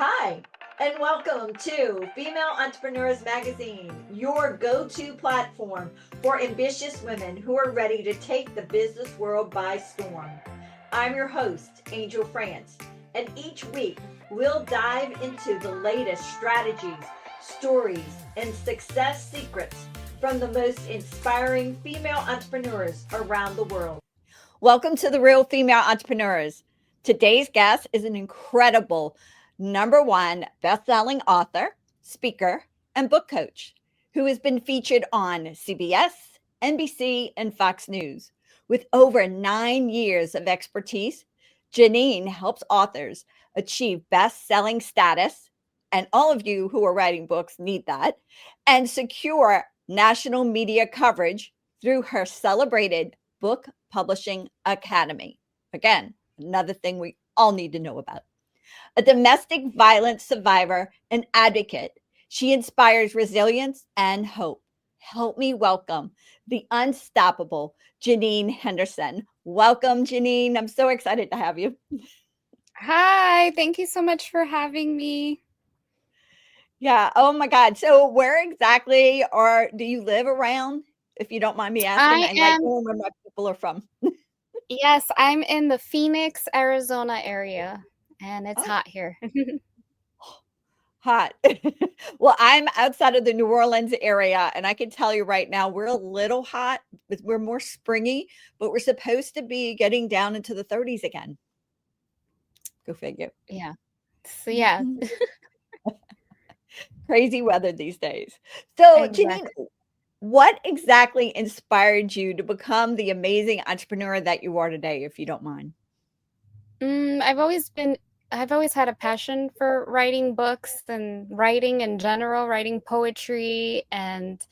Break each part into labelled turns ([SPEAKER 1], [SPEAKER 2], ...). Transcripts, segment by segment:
[SPEAKER 1] Hi, and welcome to Female Entrepreneurs Magazine, your go to platform for ambitious women who are ready to take the business world by storm. I'm your host, Angel France, and each week we'll dive into the latest strategies, stories, and success secrets from the most inspiring female entrepreneurs around the world. Welcome to the Real Female Entrepreneurs. Today's guest is an incredible #1 best-selling author, speaker, and book coach who has been featured on CBS, NBC, and Fox News. With over 9 years of expertise, Janine helps authors achieve best-selling status, and all of you who are writing books need that, and secure national media coverage through her celebrated Book Publishing Academy. Again, another thing we all need to know about. A domestic violence survivor and advocate, she inspires resilience and hope. Help me welcome the unstoppable Janine Henderson. Welcome, Janine. I'm so excited to have you.
[SPEAKER 2] Hi, thank you so much for having me.
[SPEAKER 1] Yeah. Oh my God. So where exactly do you live around? If you don't mind me asking,
[SPEAKER 2] I
[SPEAKER 1] I like
[SPEAKER 2] am,
[SPEAKER 1] knowing where my people are from.
[SPEAKER 2] yes, I'm in the Phoenix, Arizona area, and it's
[SPEAKER 1] Oh,
[SPEAKER 2] hot here.
[SPEAKER 1] hot. Well, I'm outside of the New Orleans area, and I can tell you right now, we're a little hot, but we're more springy, but we're supposed to be getting down into the 30s again. Go figure.
[SPEAKER 2] Yeah. So yeah,
[SPEAKER 1] Crazy weather these days. So, Janine,
[SPEAKER 2] exactly.
[SPEAKER 1] what exactly inspired you to become the amazing entrepreneur that you are today, if you don't mind?
[SPEAKER 2] Mm, I've always had a passion for writing books and writing in general, writing poetry, and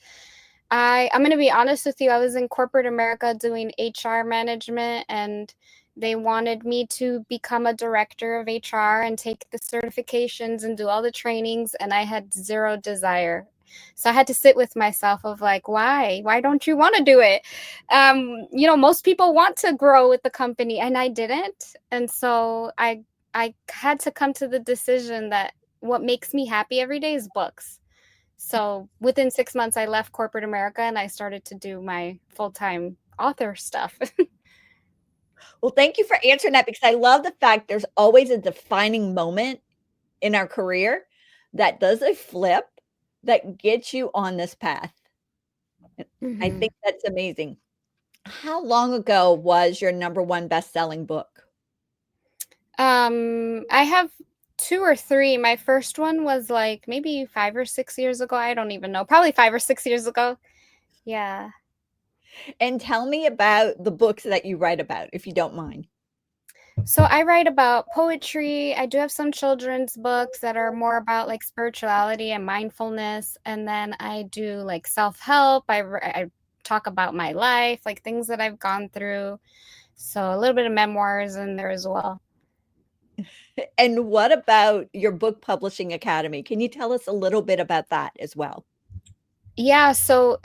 [SPEAKER 2] I'm going to be honest with you. I was in corporate America doing HR management, and they wanted me to become a director of HR and take the certifications and do all the trainings, and I had zero desire. So I had to sit with myself of like, why? Why don't you want to do it? Most people want to grow with the company, and I didn't. And so I had to come to the decision that what makes me happy every day is books. So within 6 months, I left corporate America and I started to do my full-time author stuff.
[SPEAKER 1] Well, thank you for answering that because I love the fact there's always a defining moment in our career that does a flip that gets you on this path. I
[SPEAKER 2] Mhm.
[SPEAKER 1] think that's amazing. How long ago was your #1 best-selling book?
[SPEAKER 2] I have two or three. My first one was like maybe 5 or 6 years ago. I don't even know. Probably 5 or 6 years ago. Yeah.
[SPEAKER 1] And tell me about the books that you write about, if you don't mind.
[SPEAKER 2] So I write about poetry. I do have some children's books that are more about like spirituality and mindfulness. And then I do like self-help. I talk about my life, like things that I've gone through. So a little bit of memoirs in there as well.
[SPEAKER 1] And what about your book publishing academy? Can you tell us a little bit about that as well?
[SPEAKER 2] Yeah, so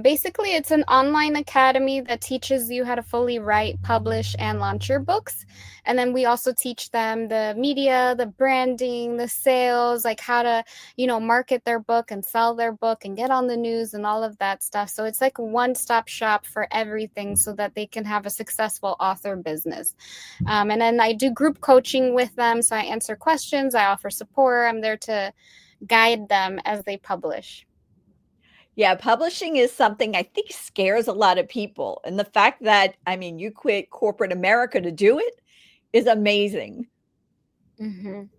[SPEAKER 2] basically, it's an online academy that teaches you how to fully write, publish, and launch your books. And then we also teach them the media, the branding, the sales, like how to, market their book and sell their book and get on the news and all of that stuff. So it's like a one-stop shop for everything so that they can have a successful author business. And then I do group coaching with them. So I answer questions, I offer support, I'm there to guide them as they publish.
[SPEAKER 1] Yeah, publishing is something I think scares a lot of people, and the fact that, I mean, you quit corporate America to do it is amazing.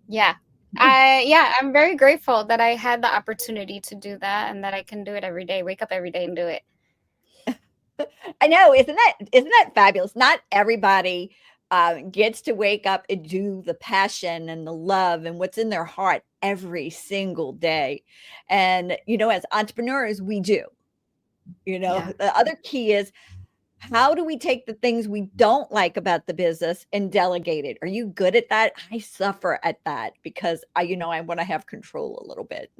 [SPEAKER 2] Yeah. I'm very grateful that I had the opportunity to do that and that I can do it every day, wake up every day and do it.
[SPEAKER 1] I know, isn't that fabulous? Not everybody, gets to wake up and do the passion and the love and what's in their heart every single day, and, as entrepreneurs, we do,
[SPEAKER 2] Yeah.
[SPEAKER 1] The other key is how do we take the things we don't like about the business and delegate it? Are you good at that? I suffer at that because I wanna have control a little bit.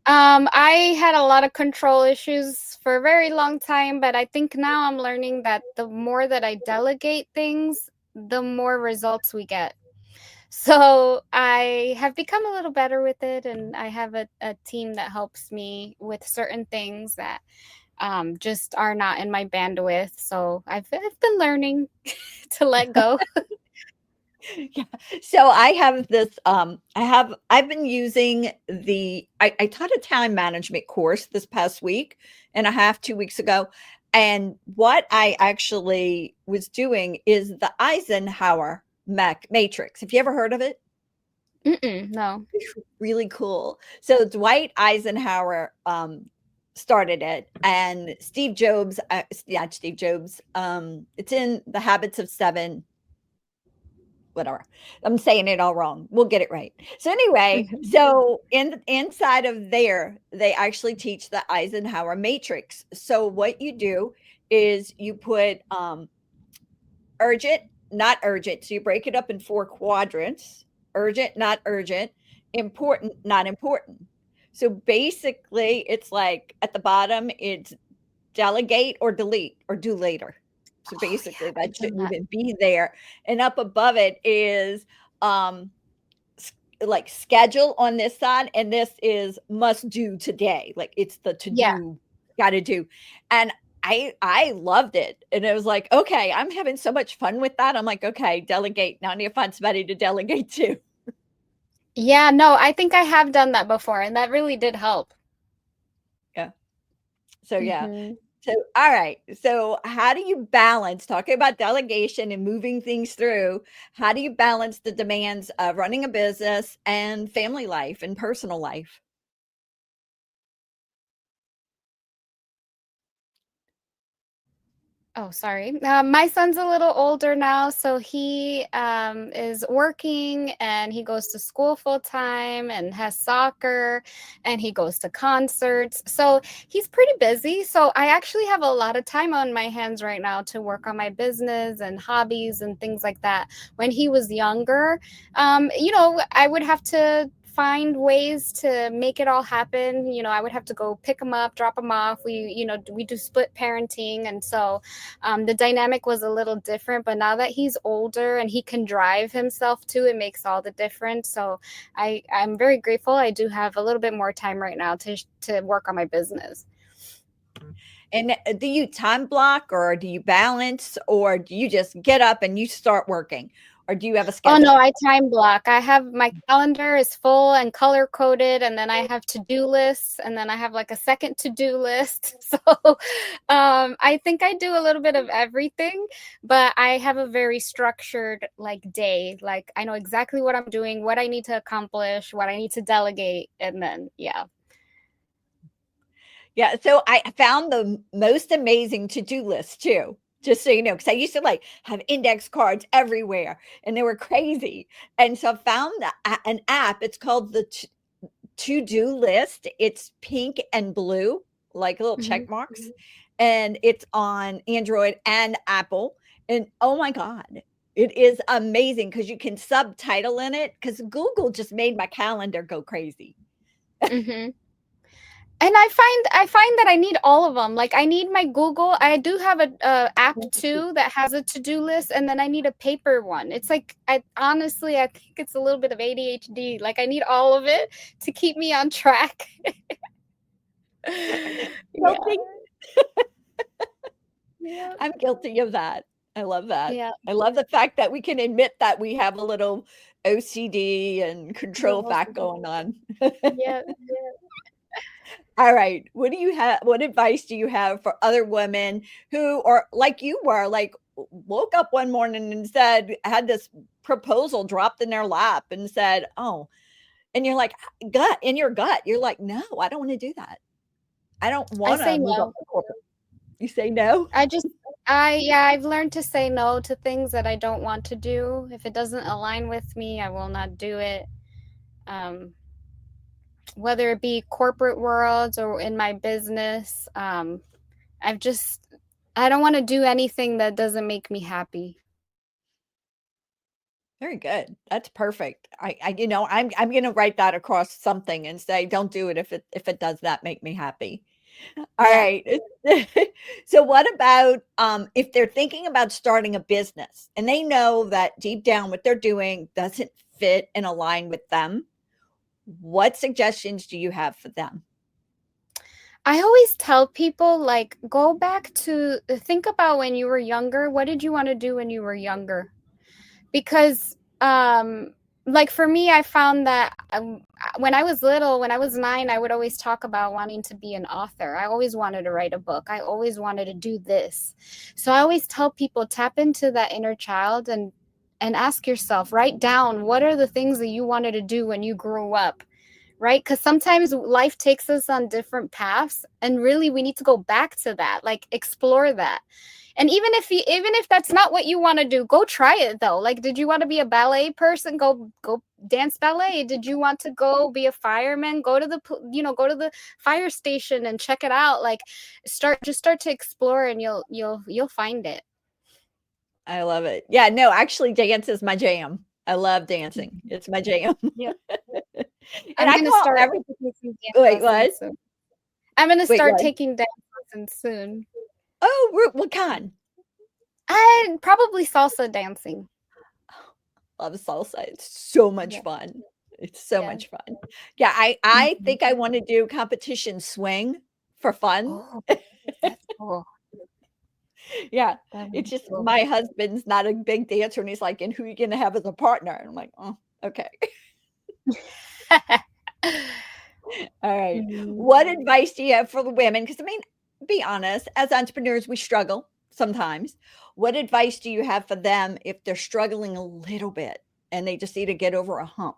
[SPEAKER 2] I had a lot of control issues for a very long time, but I think now I'm learning that the more that I delegate things, the more results we get. So I have become a little better with it, and I have a team that helps me with certain things that just are not in my bandwidth. So I've been learning to let go.
[SPEAKER 1] Yeah. So I have this, I've been using I taught a time management course this past week and a half, 2 weeks ago. And what I actually was doing is the Eisenhower matrix. Have you ever heard of it?
[SPEAKER 2] Mm-mm, no.
[SPEAKER 1] It's really cool. So Dwight Eisenhower started it, and Steve Jobs, yeah, Steve Jobs. It's in the Habits of Seven, whatever. I'm saying it all wrong. We'll get it right. So anyway,
[SPEAKER 2] Mhm.
[SPEAKER 1] so inside of there, they actually teach the Eisenhower matrix. So what you do is you put urgent, not urgent. So you break it up in 4 quadrants: urgent, not urgent; important, not important. So basically, it's like at the bottom, it's delegate or delete or do later. So
[SPEAKER 2] Oh yeah,
[SPEAKER 1] basically,
[SPEAKER 2] I've
[SPEAKER 1] that
[SPEAKER 2] done
[SPEAKER 1] shouldn't
[SPEAKER 2] that.
[SPEAKER 1] even be there. And up above it is um like schedule on this side, and this is must do today. Like it's the to
[SPEAKER 2] Yeah.
[SPEAKER 1] do, got to do. And I loved it. And it was like, okay, I'm having so much fun with that. I'm like, okay, delegate. Now I need to find somebody to delegate to.
[SPEAKER 2] Yeah, no, I think I have done that before, and that really did help.
[SPEAKER 1] Yeah. So yeah.
[SPEAKER 2] Mhm.
[SPEAKER 1] So all right. So how do you balance talking about delegation and moving things through? How do you balance the demands of running a business and family life and personal life?
[SPEAKER 2] Oh, sorry. My son's a little older now, so he is working and he goes to school full time and has soccer and he goes to concerts. So he's pretty busy. So I actually have a lot of time on my hands right now to work on my business and hobbies and things like that. When he was younger, I would have to find ways to make it all happen. I would have to go pick him up, drop him off. We do split parenting, and so the dynamic was a little different. But now that he's older and he can drive himself too, it makes all the difference. So I'm very grateful. I do have a little bit more time right now to work on my business.
[SPEAKER 1] And do you time block, or do you balance, or do you just get up and you start working, or do you have a
[SPEAKER 2] Oh no,
[SPEAKER 1] schedule?
[SPEAKER 2] I time block. I have my calendar is full and color coded, and then I have to-do lists, and then I have like a second to-do list. So I think I do a little bit of everything, but I have a very structured like day. Like I know exactly what I'm doing, what I need to accomplish, what I need to delegate, and then yeah.
[SPEAKER 1] Yeah, so I found the most amazing to-do list too, just so you know, because I used to like have index cards everywhere and they were crazy. And so I found an app. It's called the to-do list. It's pink and blue, like little check
[SPEAKER 2] Mhm.
[SPEAKER 1] marks, and it's on Android and Apple. And oh my God, it is amazing because you can subtitle in it, because Google just made my calendar go crazy.
[SPEAKER 2] Mhm. And I find that I need all of them. Like I need my Google. I do have a app too that has a to-do list, and then I need a paper one. It's like I think it's a little bit of ADHD. Like I need all of it to keep me on track. Yeah.
[SPEAKER 1] Guilty.
[SPEAKER 2] Yeah.
[SPEAKER 1] I'm guilty of that. I love that.
[SPEAKER 2] Yeah.
[SPEAKER 1] I love the fact that we can admit that we have a little OCD and control
[SPEAKER 2] Little
[SPEAKER 1] fact
[SPEAKER 2] OCD.
[SPEAKER 1] going on.
[SPEAKER 2] Yeah.
[SPEAKER 1] All right. What advice do you have for other women who are like you were, like woke up one morning and had this proposal dropped in their lap and said, "Oh," and you're like, gut in your gut, you're like, "No, I don't want to do that. I don't
[SPEAKER 2] I
[SPEAKER 1] want to
[SPEAKER 2] say
[SPEAKER 1] move up
[SPEAKER 2] no.
[SPEAKER 1] to corporate." You say no?
[SPEAKER 2] I just I've learned to say no to things that I don't want to do. If it doesn't align with me, I will not do it. Um, whether it be corporate worlds or in my business. I've just I don't want to do anything that doesn't make me happy.
[SPEAKER 1] Very good. That's perfect. I'm gonna write that across something and say, "Don't do it if it does not make me happy." All
[SPEAKER 2] Yeah.
[SPEAKER 1] right. So what about if they're thinking about starting a business and they know that deep down what they're doing doesn't fit and align with them. What suggestions do you have for them?
[SPEAKER 2] I always tell people, like, go back to think about when you were younger. What did you want to do when you were younger? Because like for me, I found that when I was little, when I was 9, I would always talk about wanting to be an author. I always wanted to write a book. I always wanted to do this. So I always tell people, tap into that inner child and ask yourself, write down, what are the things that you wanted to do when you grew up, right? Because sometimes life takes us on different paths, and really we need to go back to that, like explore that. And even if that's not what you want to do, go try it though. Like, did you want to be a ballet person? Go dance ballet. Did you want to go be a fireman? Go to the fire station and check it out. Like, start to explore, and you'll find it.
[SPEAKER 1] I love it. Yeah, no, actually dance is my jam. I love dancing. It's my jam.
[SPEAKER 2] Yeah.
[SPEAKER 1] And I call everything. Wait, what?
[SPEAKER 2] I'm gonna
[SPEAKER 1] Wait,
[SPEAKER 2] start
[SPEAKER 1] what?
[SPEAKER 2] taking dance lessons soon.
[SPEAKER 1] Oh, what kind?
[SPEAKER 2] I probably salsa dancing.
[SPEAKER 1] Love salsa. It's so much fun. It's so much fun. Yeah, I think I want to do competition swing for fun.
[SPEAKER 2] Oh, that's cool.
[SPEAKER 1] Yeah, it's just my husband's not a big dancer, and he's like, "And who are you going to have as a partner?" And I'm like, "Oh, okay." All right. What advice do you have for the women? Because I mean, be honest, as entrepreneurs, we struggle sometimes. What advice do you have for them if they're struggling a little bit and they just need to get over a hump?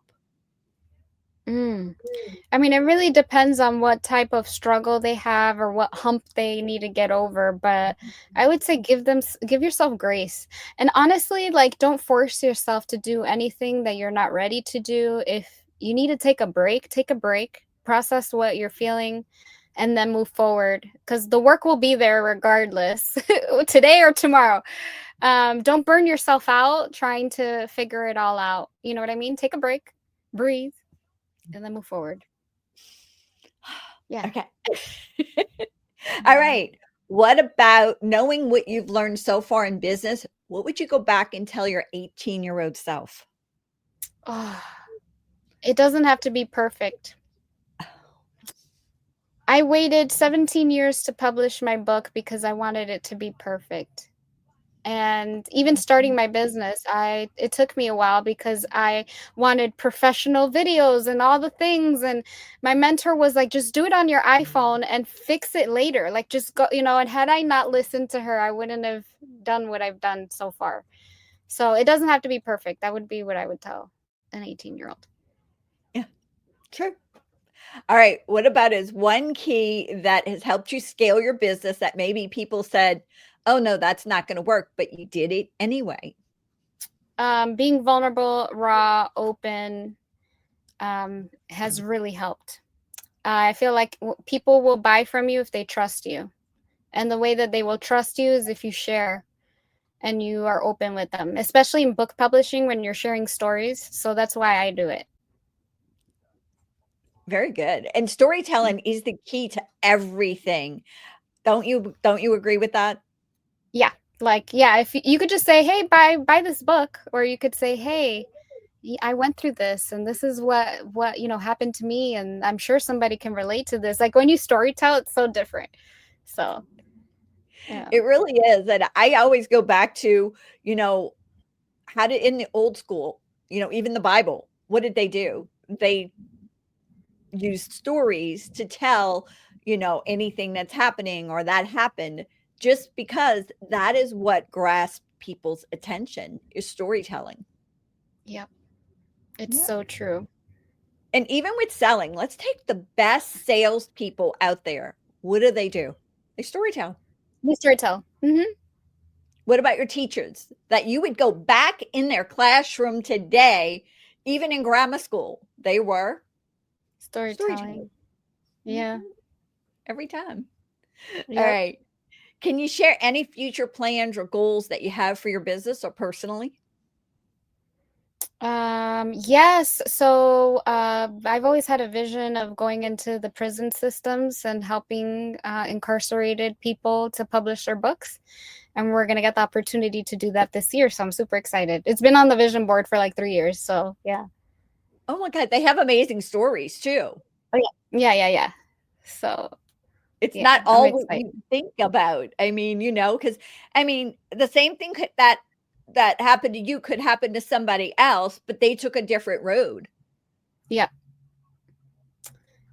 [SPEAKER 2] I mean, it really depends on what type of struggle they have or what hump they need to get over. But I would say give yourself grace. And honestly, like, don't force yourself to do anything that you're not ready to do. If you need to take a break, process what you're feeling, and then move forward. Because the work will be there regardless, today or tomorrow. Don't burn yourself out trying to figure it all out. You know what I mean? Take a break, breathe, and then move forward. Yeah.
[SPEAKER 1] Okay. All right. What about knowing what you've learned so far in business? What would you go back and tell your 18-year-old self?
[SPEAKER 2] Oh, it doesn't have to be perfect. I waited 17 years to publish my book because I wanted it to be perfect. And even starting my business, it took me a while because I wanted professional videos and all the things. And my mentor was like, just do it on your iPhone and fix it later. Like, just go, and had I not listened to her, I wouldn't have done what I've done so far. So it doesn't have to be perfect. That would be what I would tell an 18-year-old.
[SPEAKER 1] Yeah, true. All right. What about is one key that has helped you scale your business that maybe people said, oh, no, that's not going to work, but you did it anyway?
[SPEAKER 2] Being vulnerable, raw, open has really helped. I feel like people will buy from you if they trust you. And the way that they will trust you is if you share and you are open with them, especially in book publishing when you're sharing stories. So that's why I do it.
[SPEAKER 1] Very good. And storytelling is the key to everything. Don't you agree with that?
[SPEAKER 2] Yeah. Like, yeah, if you could just say, hey, buy this book, or you could say, hey, I went through this and this is what happened to me, and I'm sure somebody can relate to this. Like, when you storytell, it's so different. So yeah.
[SPEAKER 1] It really is. And I always go back to, how did in the old school, even the Bible, what did they do? They used stories to tell, anything that's happening or that happened, just because that is what grasped people's attention is storytelling.
[SPEAKER 2] Yep. It's so true.
[SPEAKER 1] And even with selling, let's take the best salespeople out there. What do? They storytell.
[SPEAKER 2] They storytell. Mm-hmm.
[SPEAKER 1] What about your teachers that you would go back in their classroom today, even in grammar school? They were
[SPEAKER 2] storytelling. Yeah.
[SPEAKER 1] Every time.
[SPEAKER 2] Yep.
[SPEAKER 1] All right. Can you share any future plans or goals that you have for your business or personally?
[SPEAKER 2] Yes. So I've always had a vision of going into the prison systems and helping incarcerated people to publish their books. and we're going to get the opportunity to do that this year. So I'm super excited. It's been on the vision board for like 3 years. So yeah.
[SPEAKER 1] Oh my God, they have amazing stories too.
[SPEAKER 2] Oh yeah. Yeah. So
[SPEAKER 1] It's
[SPEAKER 2] yeah,
[SPEAKER 1] not
[SPEAKER 2] I'm
[SPEAKER 1] all what
[SPEAKER 2] excited.
[SPEAKER 1] you think about. I mean, because I mean, the same thing that happened to you could happen to somebody else, but they took a different road.
[SPEAKER 2] Yeah.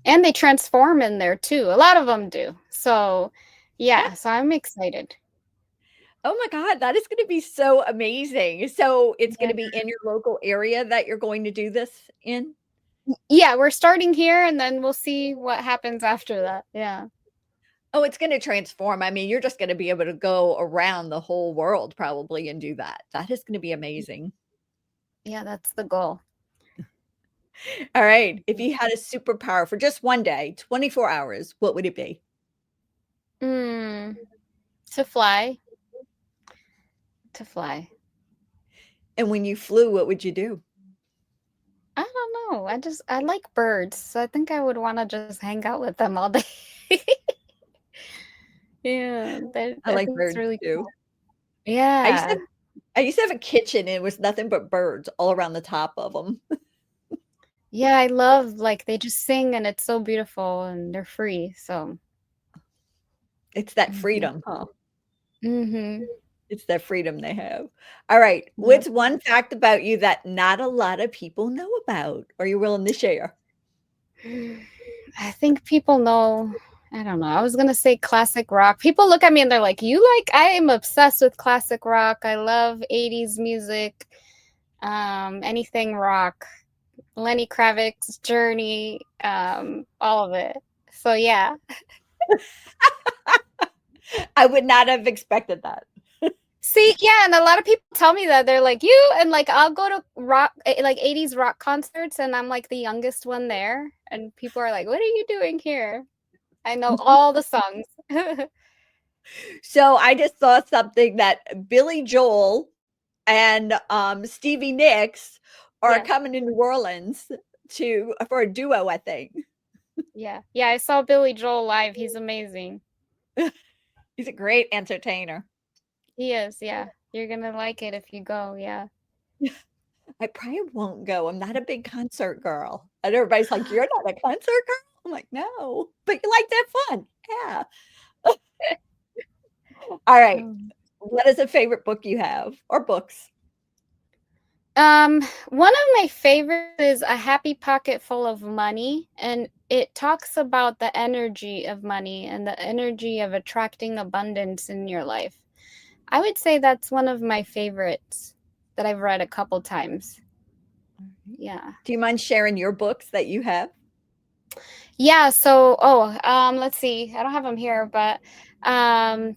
[SPEAKER 2] And they transform in there too. A lot of them do. So yeah, so I'm excited.
[SPEAKER 1] Oh my God, that is gonna be so amazing. So it's
[SPEAKER 2] Yeah.
[SPEAKER 1] gonna be in your local area that you're going to do this in?
[SPEAKER 2] Yeah, we're starting here and then we'll see what happens after that. Yeah.
[SPEAKER 1] Oh, it's gonna transform. I mean, you're just gonna be able to go around the whole world probably and do that. That is gonna be amazing.
[SPEAKER 2] Yeah, that's the goal.
[SPEAKER 1] All right. If you had a superpower for just one day, 24 hours, what would it be?
[SPEAKER 2] Mm, to fly. To fly.
[SPEAKER 1] And when you flew, what would you do?
[SPEAKER 2] I don't know. I like birds. So I think I would want to just hang out with them all day. Yeah,
[SPEAKER 1] I
[SPEAKER 2] I
[SPEAKER 1] like
[SPEAKER 2] think it's
[SPEAKER 1] birds
[SPEAKER 2] really
[SPEAKER 1] too.
[SPEAKER 2] cool.
[SPEAKER 1] I used to
[SPEAKER 2] Yeah.
[SPEAKER 1] I used to have a kitchen and it was nothing but birds all around the top of them.
[SPEAKER 2] Yeah, I love like they just sing and it's so beautiful and they're free. So
[SPEAKER 1] It's that
[SPEAKER 2] mhm.
[SPEAKER 1] freedom, huh?
[SPEAKER 2] Mhm.
[SPEAKER 1] It's that freedom they have. All right.
[SPEAKER 2] Yep.
[SPEAKER 1] What's one fact about you that not a lot of people know about? Are you willing to share?
[SPEAKER 2] I think people know, I don't know. I was gonna say classic rock. People look at me and they're like, "You like?" I am obsessed with classic rock. I love '80s music, anything rock. Lenny Kravitz, Journey, all of it. So yeah.
[SPEAKER 1] I would not have expected that.
[SPEAKER 2] See, yeah, and a lot of people tell me that they're like you, and like I'll go to rock, like '80s rock concerts, and I'm like the youngest one there, and people are like, "What are you doing here?" I know all the songs.
[SPEAKER 1] So I just saw something that Billy Joel and Stevie Nicks are
[SPEAKER 2] Yeah,
[SPEAKER 1] coming to New Orleans to for a duo, I think.
[SPEAKER 2] yeah, yeah. I saw Billy Joel live. He's amazing.
[SPEAKER 1] He's a great entertainer.
[SPEAKER 2] He is. Yeah, you're gonna like it if you go. Yeah.
[SPEAKER 1] I probably won't go. I'm not a big concert girl. And everybody's like, "You're not a concert girl?" I'm like, "No, but you like to have fun." Yeah. All right.
[SPEAKER 2] Um,
[SPEAKER 1] What is a favorite book you have or books?
[SPEAKER 2] One of my favorites is A Happy Pocket Full of Money, and it talks about the energy of money and the energy of attracting abundance in your life. I would say that's one of my favorites that I've read a couple times. Yeah.
[SPEAKER 1] Do you mind sharing your books that you have?
[SPEAKER 2] Yeah, so let's see. I don't have them here, but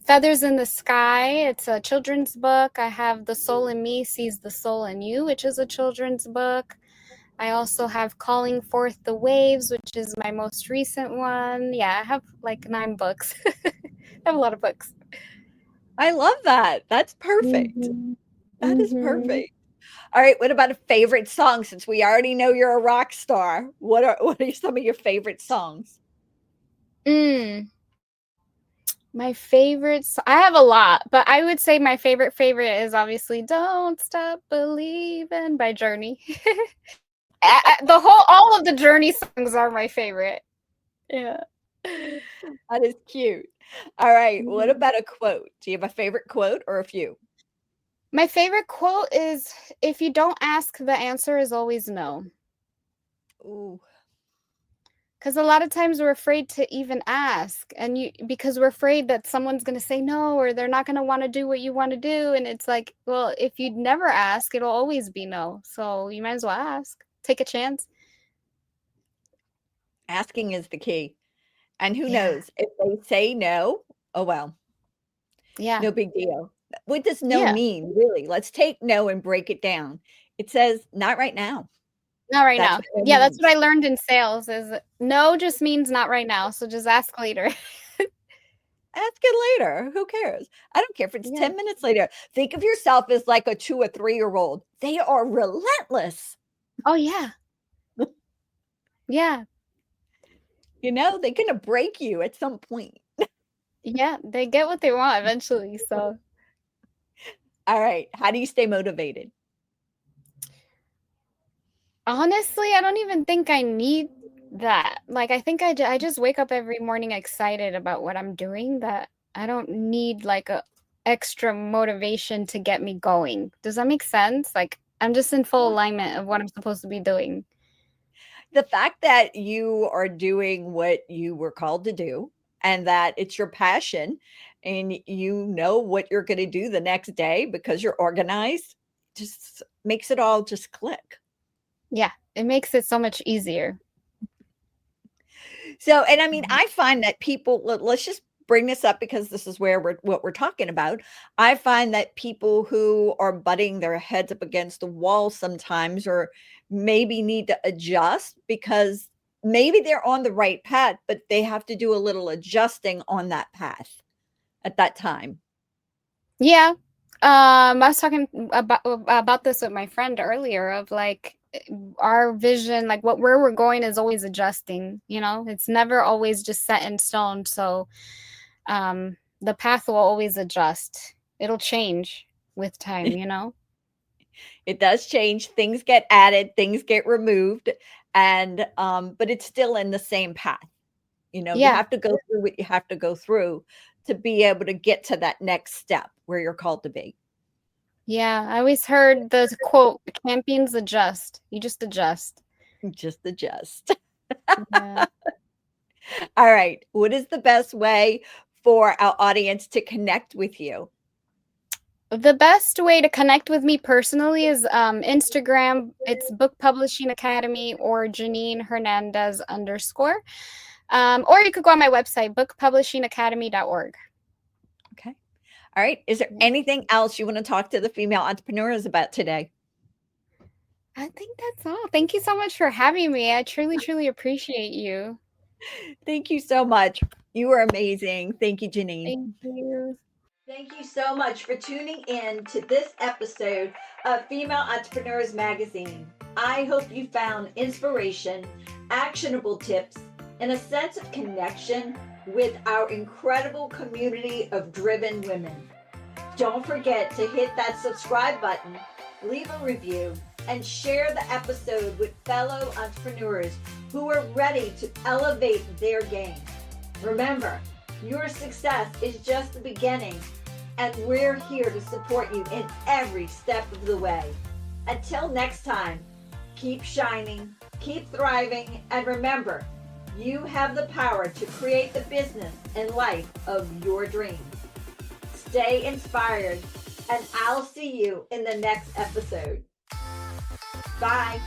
[SPEAKER 2] Feathers in the Sky, it's a children's book. I have The Soul in Me Sees the Soul in You, which is a children's book. I also have Calling Forth the Waves, which is my most recent one. Yeah, I have like 9 books. I have a lot of books.
[SPEAKER 1] I love that. That's perfect.
[SPEAKER 2] Mhm.
[SPEAKER 1] That is
[SPEAKER 2] Mhm.
[SPEAKER 1] perfect. All right, what about a favorite song since we already know you're a rock star? What are some of your favorite songs?
[SPEAKER 2] Mm. My favorites, I have a lot, but I would say my favorite is obviously "Don't Stop Believing" by Journey. All of the Journey songs are my favorite. Yeah.
[SPEAKER 1] That is cute. All right, what
[SPEAKER 2] Mhm.
[SPEAKER 1] about a quote? Do you have a favorite quote or a few?
[SPEAKER 2] My favorite quote is, "If you don't ask, the answer is always no."
[SPEAKER 1] Ooh,
[SPEAKER 2] Because a lot of times we're afraid to even ask, and because we're afraid that someone's going to say no or they're not going to want to do what you want to do. And it's like, well, if you never ask, it'll always be no. So you might as well ask, take a chance.
[SPEAKER 1] asking is the key. And who
[SPEAKER 2] Yeah.
[SPEAKER 1] knows if they say no, oh well,
[SPEAKER 2] Yeah.
[SPEAKER 1] no big deal. What does no
[SPEAKER 2] Yeah.
[SPEAKER 1] mean, really? Let's take no and break it down. It says not right now.
[SPEAKER 2] Not right
[SPEAKER 1] That's
[SPEAKER 2] now.
[SPEAKER 1] what no
[SPEAKER 2] Yeah. That's what
[SPEAKER 1] means.
[SPEAKER 2] I learned in sales is no just means not right now. So just ask later.
[SPEAKER 1] Ask it later. Who cares? I don't care if it's
[SPEAKER 2] Yeah.
[SPEAKER 1] 10 minutes later. Think of yourself as like a 2 or 3-year-old. They are relentless.
[SPEAKER 2] Oh, yeah. Yeah.
[SPEAKER 1] They're gonna break you at some point.
[SPEAKER 2] Yeah. They get what they want eventually. So,
[SPEAKER 1] All right. How do you stay motivated?
[SPEAKER 2] Honestly, I don't even think I need that. Like, I think I just wake up every morning excited about what I'm doing, that I don't need like a extra motivation to get me going. Does that make sense? Like, I'm just in full alignment of what I'm supposed to be doing.
[SPEAKER 1] The fact that you are doing what you were called to do and that it's your passion and you know what you're going to do the next day because you're organized just makes it all just click.
[SPEAKER 2] Yeah, it makes it so much easier.
[SPEAKER 1] So, and I mean, I find that people, let's just bring this up because this is where what we're talking about. I find that people who are butting their heads up against the wall sometimes, or maybe need to adjust because maybe they're on the right path, but they have to do a little adjusting on that path at that time.
[SPEAKER 2] Yeah. I was talking about this with my friend earlier of like our vision, like where we're going is always adjusting, you know? It's never always just set in stone. So the path will always adjust. It'll change with time, you know?
[SPEAKER 1] It does change. Things get added, things get removed, and but it's still in the same path. You know, you
[SPEAKER 2] Yeah.
[SPEAKER 1] have to go through what you have to go through to be able to get to that next step where you're called to be.
[SPEAKER 2] Yeah. I always heard the quote, champions adjust. You just adjust.
[SPEAKER 1] Just adjust.
[SPEAKER 2] Yeah.
[SPEAKER 1] All right. What is the best way for our audience to connect with you?
[SPEAKER 2] The best way to connect with me personally is Instagram. It's Book Publishing Academy or Janine Hernandez _ or you could go on my website, bookpublishingacademy.org.
[SPEAKER 1] Okay. All right. Is there anything else you want to talk to the female entrepreneurs about today?
[SPEAKER 2] I think that's all. Thank you so much for having me. I truly, truly appreciate you.
[SPEAKER 1] Thank you so much. You are amazing. Thank you, Janine.
[SPEAKER 2] Thank you.
[SPEAKER 1] Thank you so much for tuning in to this episode of Female Entrepreneurs Magazine. I hope you found inspiration, actionable tips, and a sense of connection with our incredible community of driven women. Don't forget to hit that subscribe button, leave a review, and share the episode with fellow entrepreneurs who are ready to elevate their game. Remember, your success is just the beginning, and we're here to support you in every step of the way. Until next time, keep shining, keep thriving, and remember, you have the power to create the business and life of your dreams. Stay inspired, and I'll see you in the next episode. Bye.